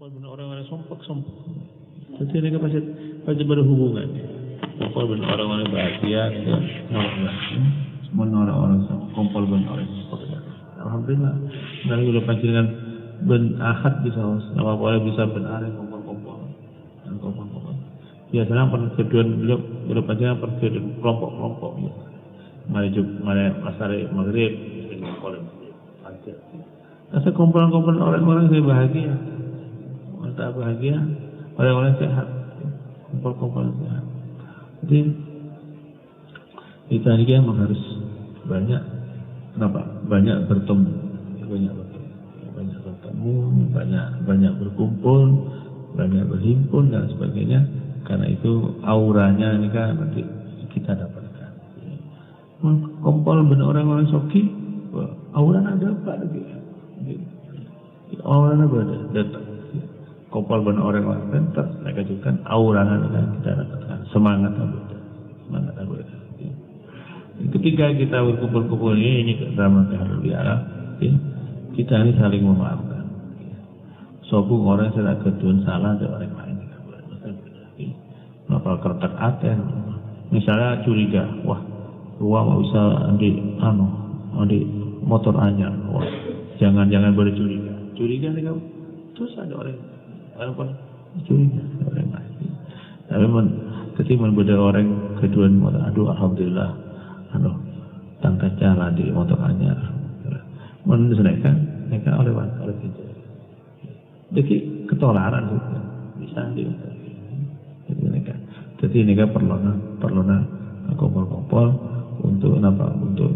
Kompol benar orang-orang sompok. Jadi mereka pasti berhubungan. Kompol benar orang-orang bahagia, semua orang-orang kompol benar orang sompok. Alhamdulillah. Dari udah pancingan ben ahad bisa, nama boleh bisa benar kompol-kompol dan kompol-kompol. Biasanya perkeduan beliau udah pancingan perkeduan kelompok-kelompok. Mari masari maghrib, kompol panjang. Rasa kumpulan-kumpulan orang-orang yang bahagia, orang tak bahagia, orang-orang sehat, kumpulan-kumpulan sehat. Jadi kita ini memang harus banyak bertemu, banyak berkumpul, banyak berhimpun dan sebagainya. Karena itu auranya ini kan nanti kita dapatkan. Kumpul benar orang-orang soki, auranya ada apa lagi? Orang ada datang kompol benar orang pentas mereka juga aurana kita dapatkan semangat ada ketika kita berkumpul-kumpul ini dalam halal biara kita ini saling memaafkan sopung orang sedang kedun salah dari orang lain kenapa kertak aten misalnya curiga wah mau bisa di motor anyar wah jangan bercuriga nih kamu terus ada orang pun curiga orang lain tapi ketika beda orang kedua motor aduh alhamdulillah tangka cara di motor anyar menunjukkan mereka oleh pintu jadi ketolaran bisa jadi mereka perlu kompol-kompol untuk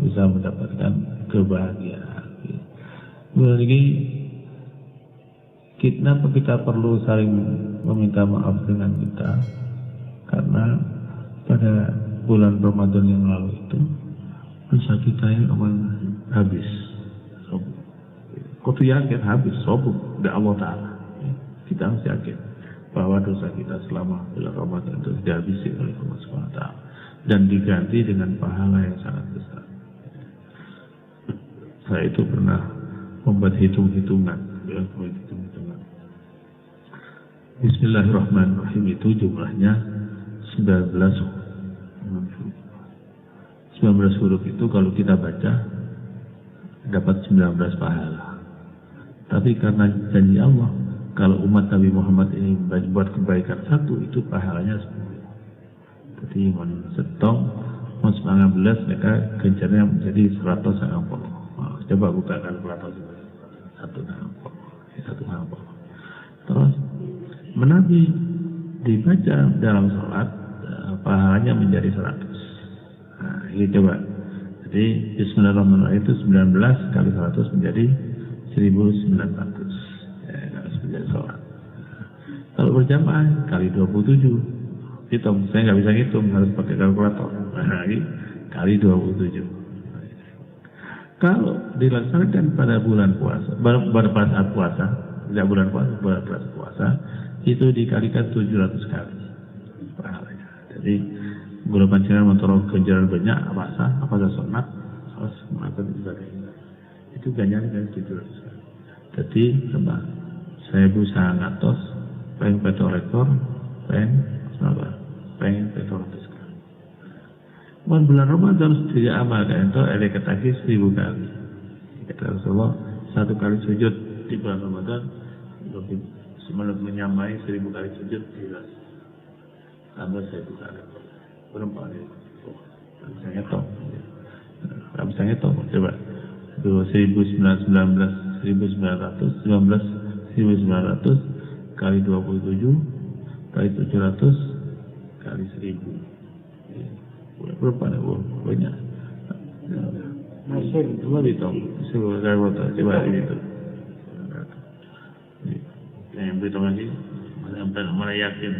bisa mendapatkan kebahagiaan. Lagi kita perlu saling meminta maaf dengan kita karena pada bulan Ramadan yang lalu itu dosa kita yang habis kau tuh yakin habis sobuk dari Allah Ta'ala kita harus yakin bahwa dosa kita selama bulan Ramadan itu dihabisi oleh Allah SWT dan diganti dengan pahala yang sangat besar. Saya itu pernah membuat hitung-hitungan. Bismillahirrahmanirrahim itu jumlahnya 19 huruf itu kalau kita baca dapat 19 pahala. Tapi karena janji Allah kalau umat Nabi Muhammad ini buat kebaikan satu itu pahalanya 10. Jadi setong 19 mereka gencarnya menjadi 190. Coba bukakan pelatas satu nampol. Terus menabi dibaca dalam sholat pahalanya menjadi 100. Nah, ini coba. Jadi Bismillahirrahmanirrahim itu 19 kali 100 menjadi 1900. Harus menjadi sholat. Kalau berjamaah kali 27. Hitung, saya nggak bisa ngitung harus pakai kalkulator. Nah, ini kali 27. Kalau dilaksanakan pada bulan puasa, pada saat puasa, tidak bulan puasa, pada saat puasa, itu dikalikan 700 kali pahalanya. Jadi bulan pancingan motor kejaran banyak, apa sunat, harus melakukan ibadah. Itu ganjaran dari 700 kali. Jadi coba, saya berusaha ngatos, pengen rektor, pengen petolatus kali. Bulan Ramadan tidak amal kan itu ada ketagi 1000 kali. Kata Rasulullah satu kali sujud di bulan Ramadan lebih menyamai 1000 kali sujud jelas. Tambah 1000 kali. Berapa kali? Bisa ngitung. Coba. 1900 kali 27 kali 700 kali 1000. Berapa nih banyak masih cuma dihitung sebagai kota coba itu yang berhitung lagi mana yakin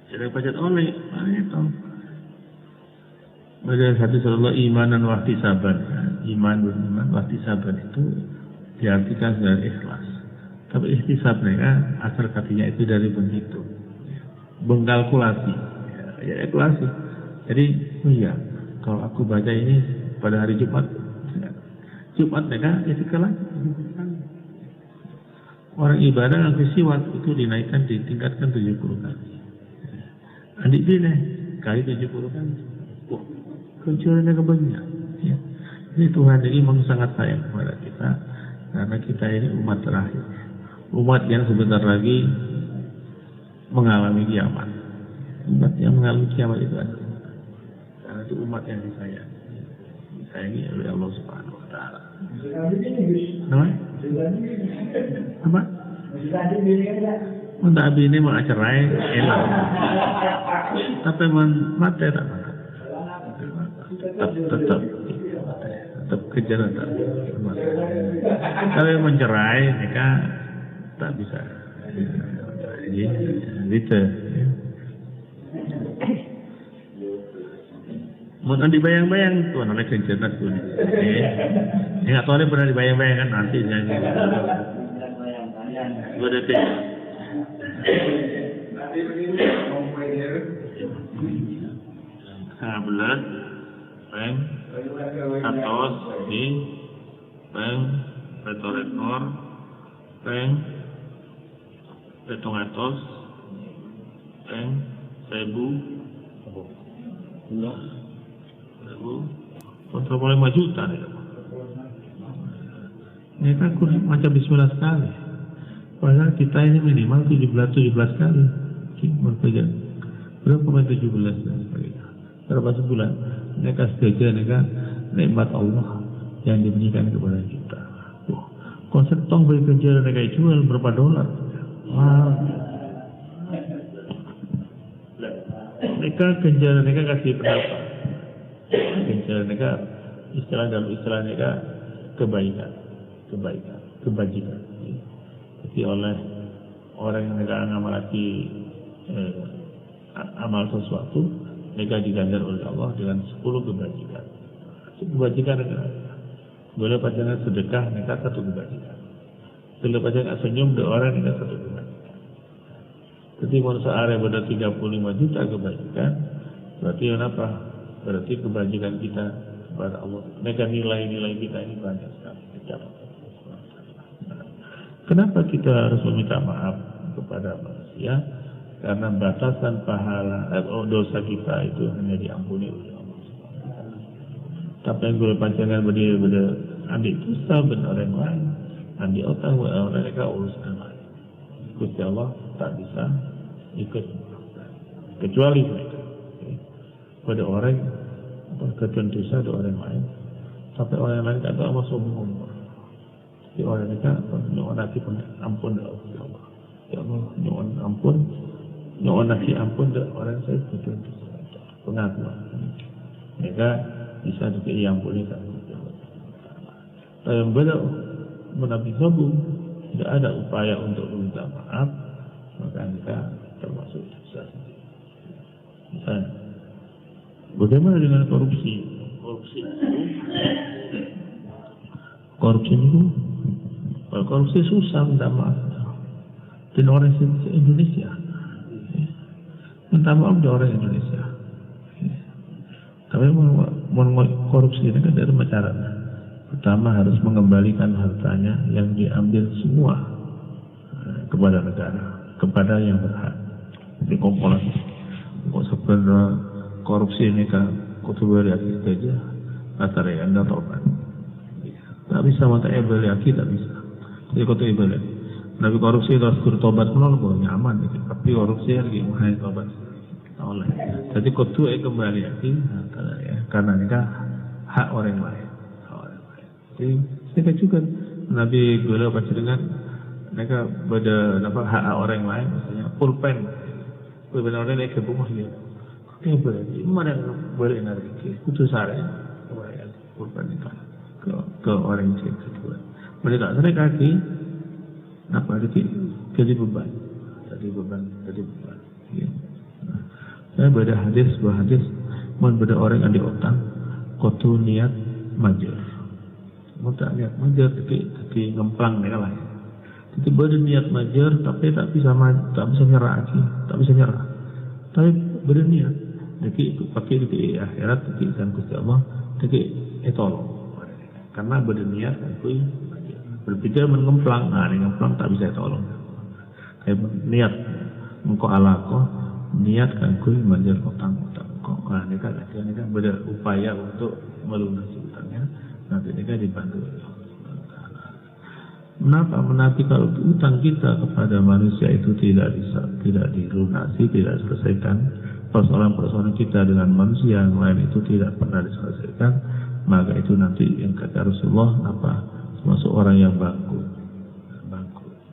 jadi pajak oleh mana itu Baca hadis Rasulullah imanan wahtisaban. Iman beriman wahtisaban itu diartikan sebagai ikhlas. Tapi ihtisab mereka asal katanya itu dari menghitung, mengkalkulasi. Ya, ya evaluasi. Jadi oh iya, kalau aku baca ini pada hari Jumat mereka istiqlal lagi. Orang ibadah yang siwak itu dinaikkan, ditingkatkan 70 kali. Adik bine kali 70 kali. Wah, kecurangannya kebanyak. Ya. Ini Tuhan ini memang sangat sayang kepada kita, karena kita ini umat terakhir, umat yang sebentar lagi mengalami kiamat. Umat yang mengalami kiamat itu adalah karena itu umat yang disayangi oleh Allah Subhanahu Wa Taala. Apa? Untuk abi ini mau cerai enak, tapi mati tak tetap kejar tak. Tapi mencerai mereka tak bisa. Jadi gitu. Mau dibayang-bayang tuh oleh kejenak tuh. Enggak tahu dia pernah dibayang-bayang kan nanti nyanyi. Berarti belas peng atos di peng rekor peng petong atos peng 1.5 juta nih. Ini kan kurang macam bismillah sekali. Padahal kita ini minimal 17 kali. Berpegang. Berapa pemain 17 dan sebagainya. Berapa sebulan? Mereka sejajar, mereka nikmat Allah yang diberikan kepada kita. Konsep tong beli kejar mereka jual berapa dolar? Wow. Mereka kejar, mereka kasih berapa? Kejar mereka dalam istilah mereka kebajikan. Jadi oleh orang yang mereka ngamalaki amal sesuatu, mereka diganjar oleh Allah dengan 10 kebajikan. Kebajikan mereka boleh pajangan sedekah, mereka 1 kebajikan. Boleh pajangan senyum ke orang, mereka 1 kebajikan. Jadi manusia area pada 35 juta kebajikan, berarti apa? Berarti kebajikan kita kepada Allah. Mereka nilai-nilai kita ini banyak sekali. Kenapa kita harus meminta maaf kepada manusia? Karena batasan pahala dosa kita itu hanya diampuni oleh Allah. Tapi yang boleh panjangan berdiri adik dosa benar orang lain, adik otak mereka urusan lain. Gusti Allah tak bisa ikut kecuali mereka. Pada orang berkecuali dosa ada orang lain, sampai orang lain kata Allah sombong. Di orang mereka nyuwun nasi ampun dari Allah. Ya Allah, nyuwun ampun, nyuwun nasi ampun dari orang saya betul pengakuan. Mereka bisa diampuni sama Allah. Tapi yang beda menabi sombong, tidak ada upaya untuk meminta maaf, maka mereka termasuk dosa sendiri. Misalnya, bagaimana dengan korupsi? Korupsi itu kalau korupsi susah minta maaf. Dan orang Indonesia minta maaf dari orang Indonesia. Tapi mau korupsi ini kan dari caranya. Pertama harus mengembalikan hartanya yang diambil semua kepada negara, kepada yang berhak. Jadi komponen kok sebenarnya korupsi ini kan kutu beriaki saja, kata Anda tobat. Tak bisa mata beriaki tak bisa. Jadi kutu beriaki. Nabi korupsi terus bertobat menolak nyaman, tapi korupsi lagi mahal tobat. Oleh. Jadi kutu kembali lagi, karena ini hak orang lain. Jadi mereka juga Nabi gula baca dengan mereka pada hak orang lain, misalnya pulpen orang lain ke rumah dia. Oke boleh, mana boleh nanti kutu sare, pulpen itu ke orang yang kedua. Mereka sering kaki apa jadi beban. Ya. Saya baca sebuah hadis, beda orang yang di otak, kutu niat majur. Mau tak niat majur, tapi ngemplang mereka lah. Jadi berniat majur, tapi tak bisa nyerah lagi, tak bisa nyerah. Tapi berniat, Jadi pakai di akhirat, di izin Gusti Allah, jadi tolong. Karena berniat aku berpikir mengemplang, ngemplang tak bisa tolong. Kayak niat engkau alako, niat kan kui manjar utang-utang. Ini kan berupaya untuk melunasi utangnya. Nanti ini kan dibantu. Mengapa? Menanti kalau utang kita kepada manusia itu tidak dilunasi, tidak diselesaikan, persoalan-persoalan kita dengan manusia yang lain itu tidak pernah diselesaikan, maka itu nanti yang kata Rasulullah termasuk orang yang bangkrut.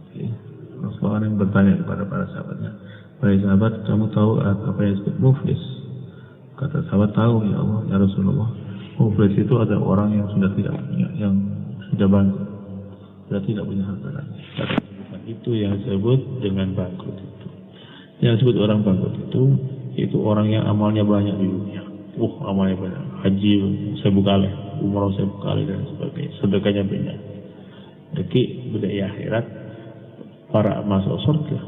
Okay. Rasulullah yang bertanya kepada para sahabatnya, para sahabat, kamu tahu apa yang disebut muflis? Kata sahabat, tahu ya Allah, ya Rasulullah. Muflis itu ada orang yang sudah tidak punya, yang sudah bangkrut. Sudah tidak punya harta lagi. Itu yang disebut dengan bangkrut itu. Yang disebut orang bangkrut itu orang yang amalnya banyak di dunia. Amalnya banyak. Haji 1000 kali, umrah 1000 kali dan sebagainya. Sedekahnya banyak. Jadi budaya akhirat para masuk surga,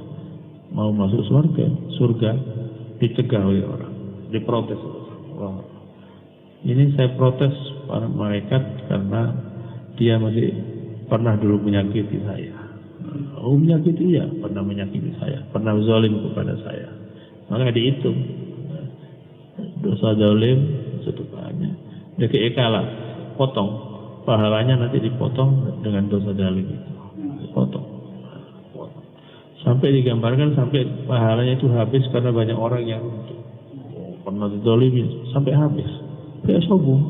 mau masuk surga dicegah oleh orang, diprotes. Wah, ini saya protes para malaikat karena dia masih pernah dulu menyakiti saya. Menyakiti ya, pernah menyakiti saya, pernah zalim kepada saya. Maka dihitung dosa zalim sedekahnya. Jadi kalah, potong pahalanya, nanti dipotong dengan dosa zalim itu. Dipotong. Sampai digambarkan sampai pahalanya itu habis karena banyak orang yang pernah dizalimi sampai habis. Kayak sombong.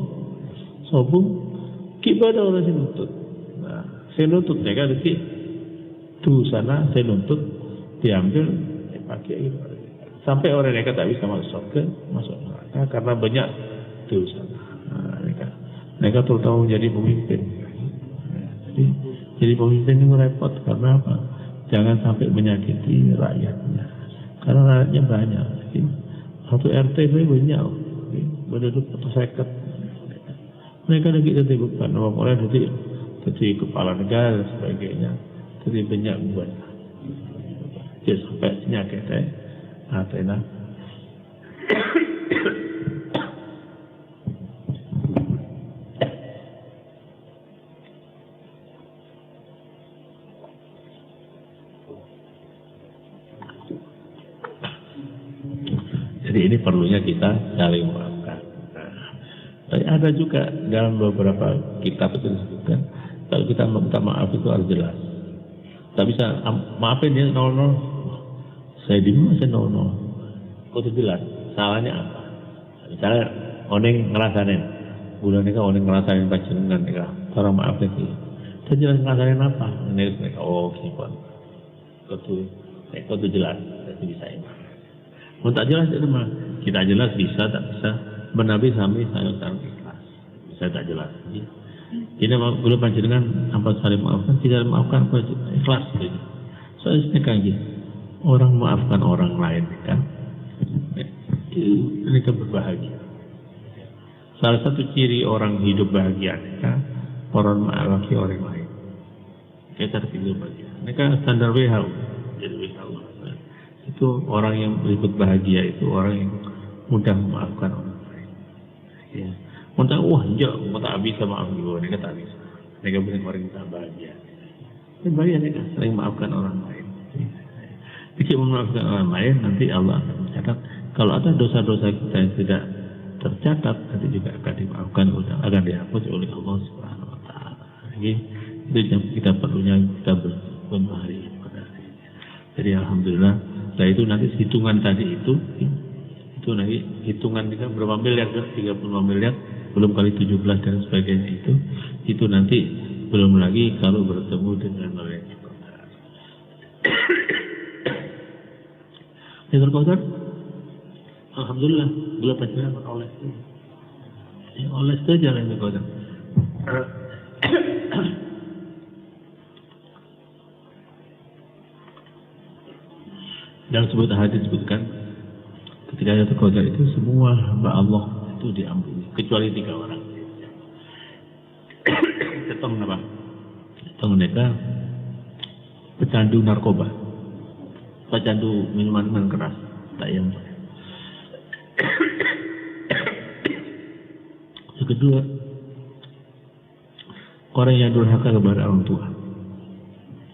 Kibadah orang yang nuntut. Saya nuntut ya kan, jadi tuh sana saya nuntut diambil dipakai gitu. Sampai orang mereka tak bisa masuk neraka karena banyak dosa. Mereka terutama menjadi pemimpin. Jadi pemimpin itu repot karena apa? Jangan sampai menyakiti rakyatnya. Karena rakyatnya banyak. Satu RT itu banyak. Berduduk atau seket. Mereka lagi jadi beban. Orang jadi kepala negara dan sebagainya. Jadi banyak beban. Jadi sampai nyakitnya. Atena. Jadi ini perlunya kita saling memaafkan. Tapi ada juga dalam beberapa kitab itu disebutkan kalau kita minta maaf itu harus jelas. Tak bisa maafin dia 00. Saya saya 00. Kok itu jelas? Salahnya apa? Misalnya oneng ngerasain, bulan ini kan oneng ngerasain panjenengan nika. Orang maaf lagi. Saya jelas ngerasain apa? Ini mereka kipon. Kok itu jelas? Jadi bisa ini. Mau tak jelas itu mah kita jelas bisa tak bisa menabi sampai sayang ikhlas. Bisa tak jelas. Ini belum panjenengan tanpa saling maafkan, tidak maafkan ikhlas. Soalnya kan gitu. Orang maafkan orang lain kan. Ini kan berbahagia. Salah satu ciri orang hidup bahagia kan orang mengasihi orang lain. Kita hidup bahagia. Ini kan standar WHO. Jadi WHO. Itu orang yang berikut bahagia itu orang yang mudah memaafkan orang lain. Ya. Mudah, enggak, tak bisa maaf juga, mereka tak bisa. Mereka bukan orang yang tak bahagia. Ini bahagia mereka sering maafkan orang lain. Jika memaafkan orang lain, nanti Allah akan mencatat. Kalau ada dosa-dosa kita yang tidak tercatat, nanti juga akan dimaafkan, akan dihapus oleh Allah Subhanahu Wa Taala. Jadi itu yang kita perlunya kita bersyukur hari ini. Jadi alhamdulillah. Nah itu nanti hitungan tadi itu nanti hitungan kita berapa miliar, 35 miliar, belum kali 17 dan sebagainya itu nanti belum lagi kalau bertemu dengan orang yang Lailatul Qadar. Alhamdulillah belum panjenengan oleh saja Lailatul Qadar. Dalam sebuah hadis disebutkan ketika Lailatul Qadar itu semua hamba Allah itu diampuni kecuali 3 orang. Ketong apa? Ketong mereka pecandu narkoba, pecandu minuman keras, tak yang kedua, orang yang durhaka kepada orang tua.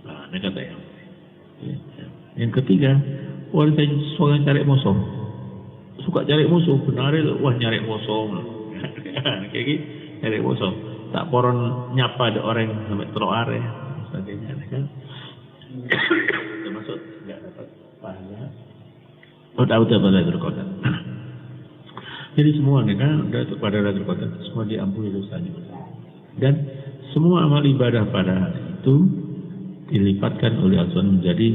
Nah, ini kata yang. Yang ketiga, wanita suka cari musuh. Suka cari musuh, benar itu, wah nyari musuh. Kayak gitu, nyari musuh. Tak poron nyapa ada orang sampai teroar ya, sebagainya kan. Termasuk nggak dapat pahala. Tahu pada terkoda. Jadi semua nih kan pada terkoda, semua diampuni dosanya. Dan semua amal ibadah pada hari itu dilipatkan oleh Allah menjadi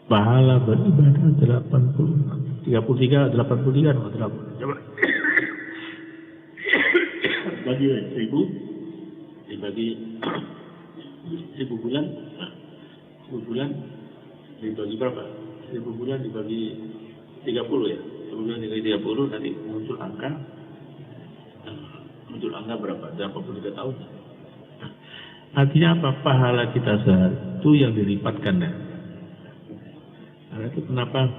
pahala beribadah 33 atau 80. Coba. Bagi 1000 dibagi 1000 bulan. 1000 bulan dibagi berapa? 1000 bulan dibagi 30 ya. 10 bulan dibagi 30 nanti muncul angka berapa? 83 tahun. Artinya apa? Pahala kita sehari itu yang dilipatkan ya. Karena itu kenapa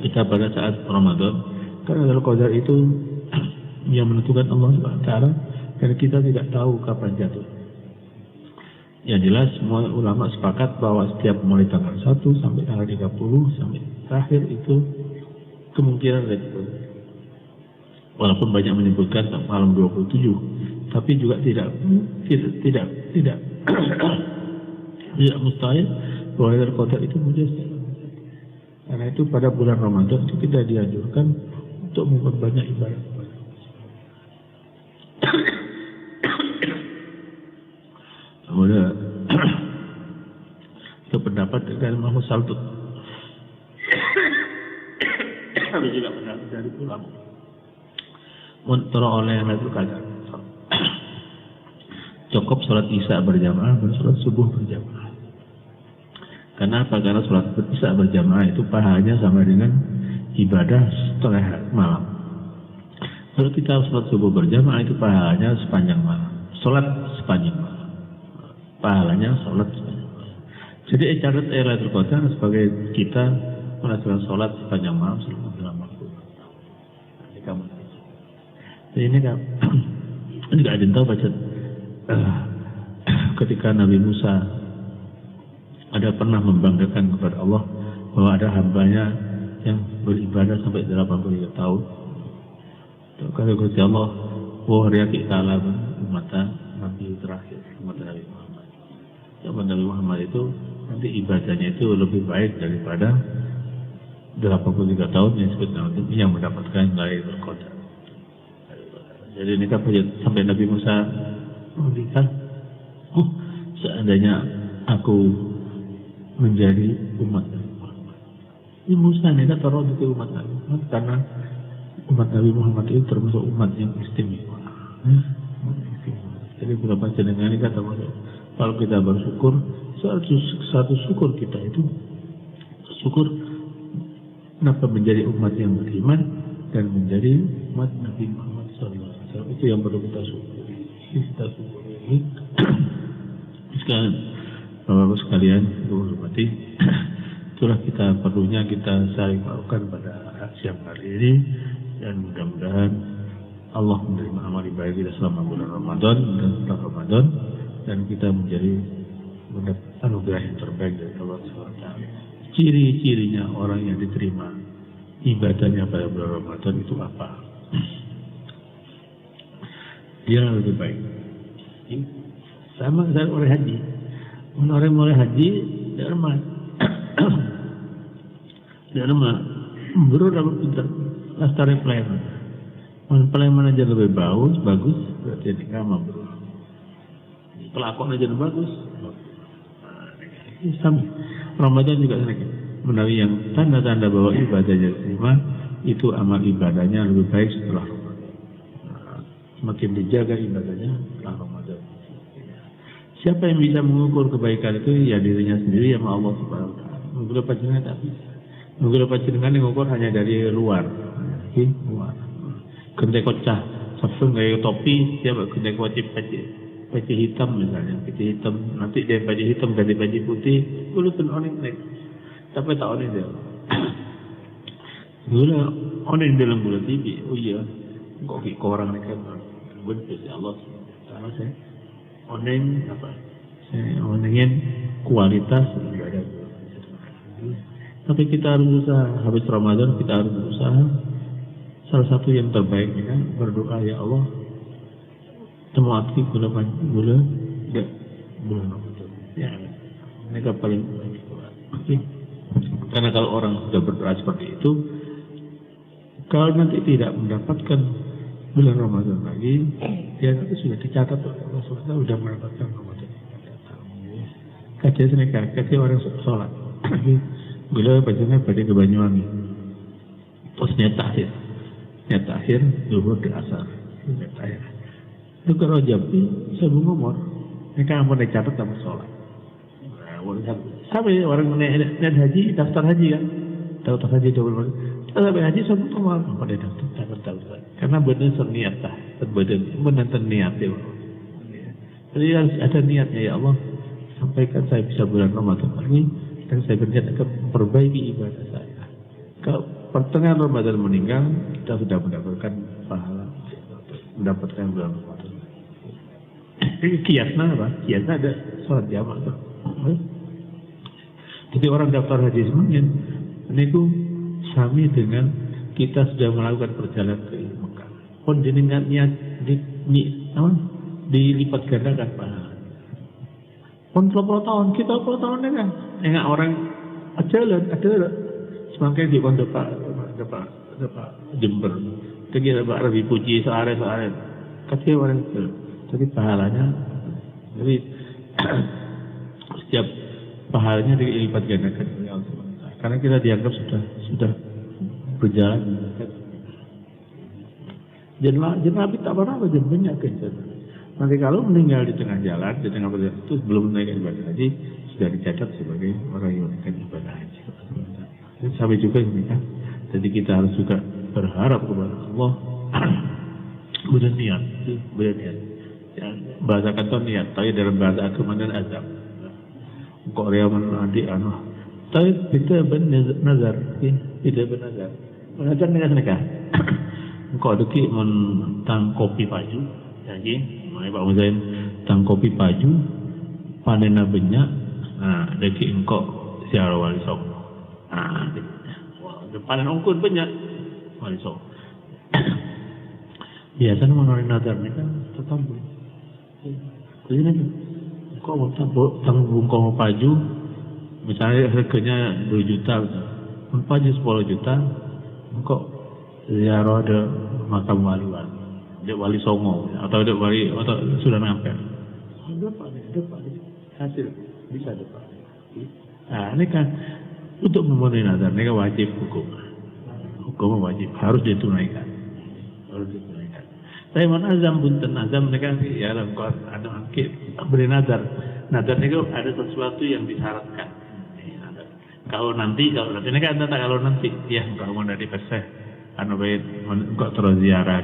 kita pada saat Ramadan, karena Lailatul Qadar itu yang menentukan Allah SWT, dan kita tidak tahu kapan jatuh. Yang jelas semua ulama sepakat bahwa setiap mulai tanggal 1 sampai tanggal 30 sampai terakhir itu kemungkinan Lailatul Qadar. Walaupun banyak menyebutkan malam 27, tapi juga tidak mustahil bahwa Lailatul Qadar itu muncul. Karena itu pada bulan Ramadan itu tidak dianjurkan untuk memperbanyak ibadah. Kemudian itu pendapat dari Muhammad Saltut. Itu juga pendapat dari ulama. Memperoleh Lailatul Qadar. Cukup sholat Isya berjamaah dan sholat subuh berjamaah. Kenapa? Karena sholat Isya berjamaah itu pahalanya sama dengan ibadah setelah malam. Kalau kita sholat subuh berjamaah itu pahalanya sepanjang malam. Sholat sepanjang malam. Pahalanya sholat sepanjang malam. Jadi catat Lailatul Qadar sebagai kita melakukan sholat sepanjang malam selama dalam waktu. Jadi ini nggak ada yang tahu baca ketika Nabi Musa ada pernah membanggakan kepada Allah bahwa ada hambanya yang beribadah sampai 83 tahun. Kalau kata Allah, wah riaki ta'ala umat Nabi terakhir, umat Nabi Muhammad. Umat Nabi Muhammad itu nanti ibadahnya itu lebih baik daripada 83 tahun yang disebut yang mendapatkan Lailatul Qadar. Jadi ini kan sampai Nabi Musa memberikan, seandainya aku menjadi umat Nabi Muhammad. Ini Musa ini kan taruh di umat Nabi Muhammad karena umat Nabi Muhammad itu termasuk umat yang istimewa. Jadi berapa jenengan ini kata Musa, kalau kita bersyukur, satu syukur kita itu syukur kenapa menjadi umat yang beriman dan menjadi umat Nabi Muhammad SAW. Itu yang perlu kita syukuri. Kita syukuri. Sekarang Bapak-Bapak sekalian, hormati, itulah kita perlunya kita saling melakukan pada siang hari ini, dan mudah-mudahan Allah menerima amal ibadah kita selama bulan Ramadan dan setelah Ramadan, dan kita menjadi mendapat anugerah yang terbaik dari Allah SWT. Ciri-cirinya orang yang diterima ibadahnya pada bulan Ramadan itu apa? Dia lebih baik. Sama dengan orang haji. Orang mulai haji, dia remah. Dia remah. Bro dapat pintar. Lastari pelayanan. Pelayanan aja lebih bagus, berarti ini kama bro. Pelakon aja lebih bagus. Sama. Ramadan juga lagi. Menawi yang tanda-tanda bahwa ibadahnya diterima, itu amal ibadahnya lebih baik setelah Ramadan. Semakin dijaga ibadahnya setelah Ramadan. Siapa yang bisa mengukur kebaikan itu? Ya dirinya sendiri sama Allah Subhanahu wa Ta'ala. Mengukur panjenengan tak bisa. Mengukur panjenengan mengukur hanya dari luar. Luar. Gendek kocah, sabun kayak topi, siapa gendek wajib peci hitam misalnya, peci hitam. Nanti dia baju hitam ganti baju putih, bulu pun oning nek. Tapi tak oning dia. Gula oning dalam bulan TV. Oh iya. kok ke orang mereka betul ya Allah. Karena saya onengin kualitas ibadah. Tapi kita harus berusaha, habis Ramadan kita harus berusaha. Salah satu yang terbaik kan berdoa, ya Allah, temuati bulan Ramadan. Ya, mereka paling baik. Karena kalau orang sudah berdoa seperti itu, kalau nanti tidak mendapatkan bulan Ramadan lagi, dia nanti sudah dicatat Allah SWT sudah mendapatkan Ramadan. Kajian mereka, kajian orang sholat. Gula bacanya pada ke Banyuwangi. Terus niat akhir, zuhur di asar. Niat akhir. Itu kalau jam saya ngomor, mereka mau dicatat sama sholat. Sampai orang niat haji, daftar haji kan, daftar haji double. Sampai haji sama ngomor, mau daftar. Karena benar niat lah, benar niat ya. Jadi harus ada niatnya, ya Allah. Sampaikan saya bisa bulan Ramadan ini dan saya berniat akan memperbaiki ibadah saya. Kalau pertengahan Ramadan meninggal, kita sudah mendapatkan pahala, mendapatkan bulan Ramadan. Ini kiasnya apa? Kiasnya ada sholat jamaah tuh. Jadi orang daftar haji semuanya, ini tuh sami dengan kita sudah melakukan perjalanan ke Mekah. Pun jenengan niat dilipat gandakan pahala. Pun 20 tahun, kita 20 tahun kan. Enggak orang ada semakin di pondok Pak Jember. Kita Pak Rabi Puji seare. Kasih orang itu. Jadi pahalanya, jadi setiap pahalanya dilipat gandakan oleh Allah. Karena kita dianggap sudah berjalan. Jadi Nabi tak pernah banyak kerja. Nanti kalau meninggal di tengah jalan, di tengah perjalanan itu belum menaikkan ibadah haji, sudah dicatat sebagai orang yang menaikkan ibadah haji. Sampai juga ini kan. Jadi kita harus juga berharap kepada Allah berniat. Ya, bahasa kantor niat, tapi dalam bahasa agama dan azam. Kok riaman adik tapi kita benar-benar, tidak benar-benar. Mengajar nikah. Kok deki mentang kopi paju, jadi Pak Muzain tang kopi paju panena banyak, deki engkau siara wali songo. Panen ongkun banyak wali songo. Biasanya mengenai nazar ini kan tetap. Jadi nanti engkau mau tang bungkong paju, misalnya harganya 2 juta, paju 10 juta, engkau ziarah ada makam wali-wali. Dia wali songo atau dia wali atau sudah ngampel. Dapat hasil bisa dapat. Nah, ini kan untuk memenuhi nazar, ini kan wajib hukum wajib harus ditunaikan. Tapi mana azam bunten azam ini kan ya lengkap ada angkit beri nazar. Nazar ini ada sesuatu yang disyaratkan. Kalau nanti ini kan kalau nanti ya kalau mau dari peseh. Anu baik enggak terus ziarah,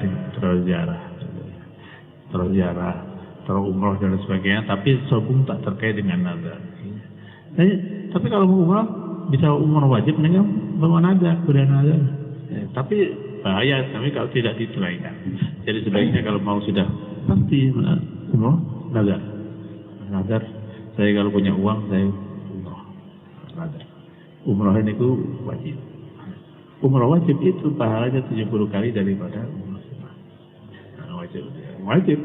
terus umroh dan sebagainya, tapi sobung tak terkait dengan nazar. Tapi kalau mau umroh bisa umroh wajib dengan bawa nazar, beri nazar. Tapi bahaya, tapi kalau tidak ditunaikan. Jadi sebaiknya kalau mau sudah pasti umroh nazar. Saya kalau punya uang saya umroh nazar. Umroh ini itu wajib. Umrah wajib itu pahalanya 70 kali daripada umrah sunnah. Wajib.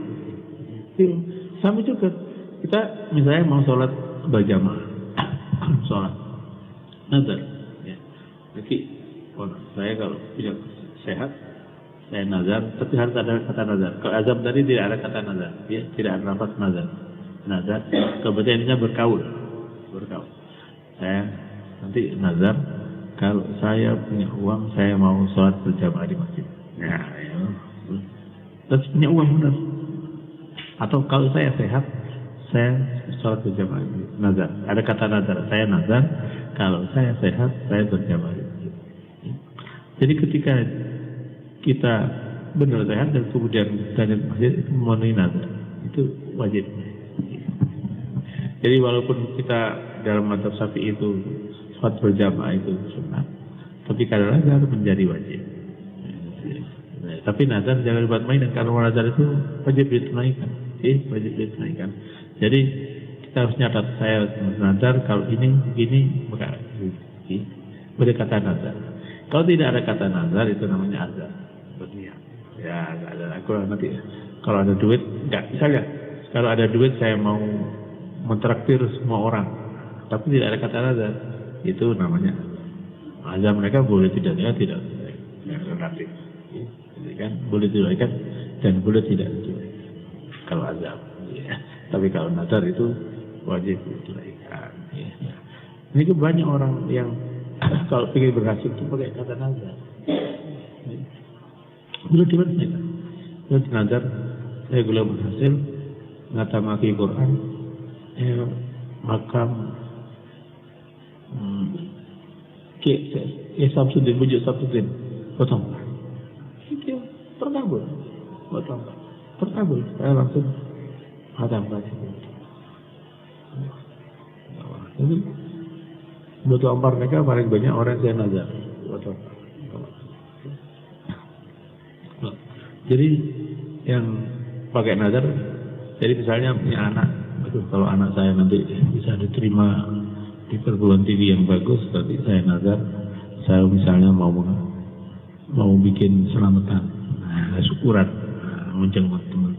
Sama juga kita misalnya mau sholat berjamaah, sholat nazar. Ya. Jadi saya kalau punya sehat, saya nazar, tapi harus ada kata nazar. Kalau azam tadi tidak ada kata nazar, ya, tidak ada nafas nazar. Kebetulannya berkaul. Saya nanti nazar. Kalau saya punya uang, saya mau sholat berjamaah di masjid. Nah, ya. Terus punya uang benar. Atau kalau saya sehat, saya sholat berjamaah di nazar. Ada kata nazar. Saya nazar. Kalau saya sehat, saya berjamaah di masjid. Jadi ketika kita benar sehat dan kemudian kita di masjid itu memenuhi nazar, itu wajib. Jadi walaupun kita dalam mazhab Syafi'i itu sholat berjamaah itu sunnah, tapi kadang-kadang menjadi wajib. Tapi nazar jangan dibuat mainan, karena nazar itu wajib ditunaikan. Wajib ditunaikan. Jadi kita harus nyatat, saya nazar kalau ini maka boleh kata nazar. Kalau tidak ada kata nazar itu namanya azar. Berniat. Ya, nggak ada. Aku nanti kalau ada duit, nggak. Misalnya kalau ada duit saya mau mentraktir semua orang, tapi tidak ada kata nazar, itu namanya azar. Mereka boleh tidak relatif. Jadi kan boleh ditunaikan dan boleh tidak ditunaikan kalau azab. Ya. Tapi kalau nazar itu wajib ditunaikan. Ya. Ini kan banyak orang yang kalau ingin berhasil itu pakai kata nazar. Boleh ditunaikan. Boleh nazar. Saya belum berhasil ngatamaki Quran. Makam Samsudin, bujuk Samsudin potong. Terkabul, saya langsung hadam lagi. Ini butuh ampar mereka paling banyak orang yang nazar. Jadi yang pakai nazar, jadi misalnya punya anak, kalau anak saya nanti bisa diterima di perguruan tinggi yang bagus, berarti saya nazar, saya misalnya mau bikin selamatan. Syukuran, menjenguk teman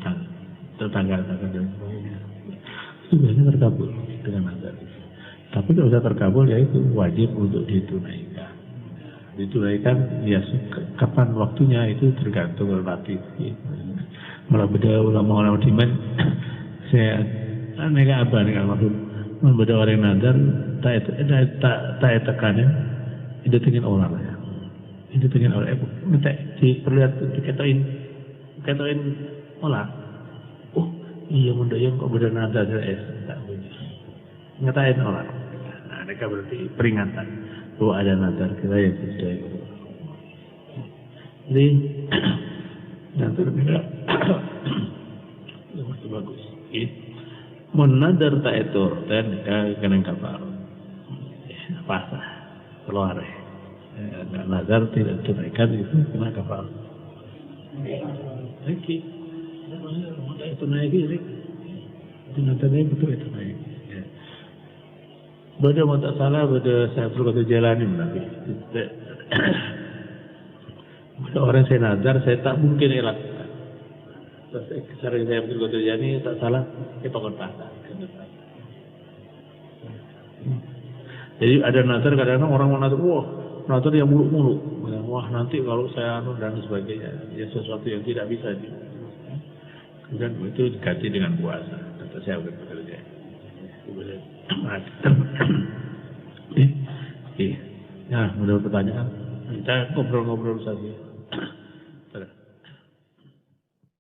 tetangga dan sebagainya. Itu biasanya terkabul dengan nazar. Tapi kalau sudah terkabul, ya itu wajib untuk ditunaikan. Ditunaikan, ya kapan waktunya itu tergantung relatif. Malah beda ulama-ulama dimen, saya nega apa nih kalau membeda orang nazar, tak tekanan, itu dengan orang ya. Itu dengan oleh minta diperlihat dikatain olah. Oh iya mundayang kok beda nada dari tak bunyi. Ngatain olah. Nah mereka berarti peringatan bahwa ada nazar kita yang tidak. Jadi nazar kita masih bagus. Menadar tak etor dan kena kapal. Pasah keluar. Nazar tidak tunaikan itu kena kafar. Oke. Itu naik ini. Itu nazarnya betul itu naik. Beda mau tak salah, beda saya perlu kata jalanin lagi. Beda orang saya nazar, saya tak mungkin elak. Terus sering saya perlu kata jalanin tak salah, pokok pasar. Jadi ada nazar kadang-kadang orang mau nazar, wah. Nazar yang muluk-muluk, wah nanti kalau saya dan sebagainya, ya sesuatu yang tidak bisa kemudian itu diganti dengan puasa. Kata saya udah bekerja. Ya, mudah pertanyaan. Kita ngobrol-ngobrol saja.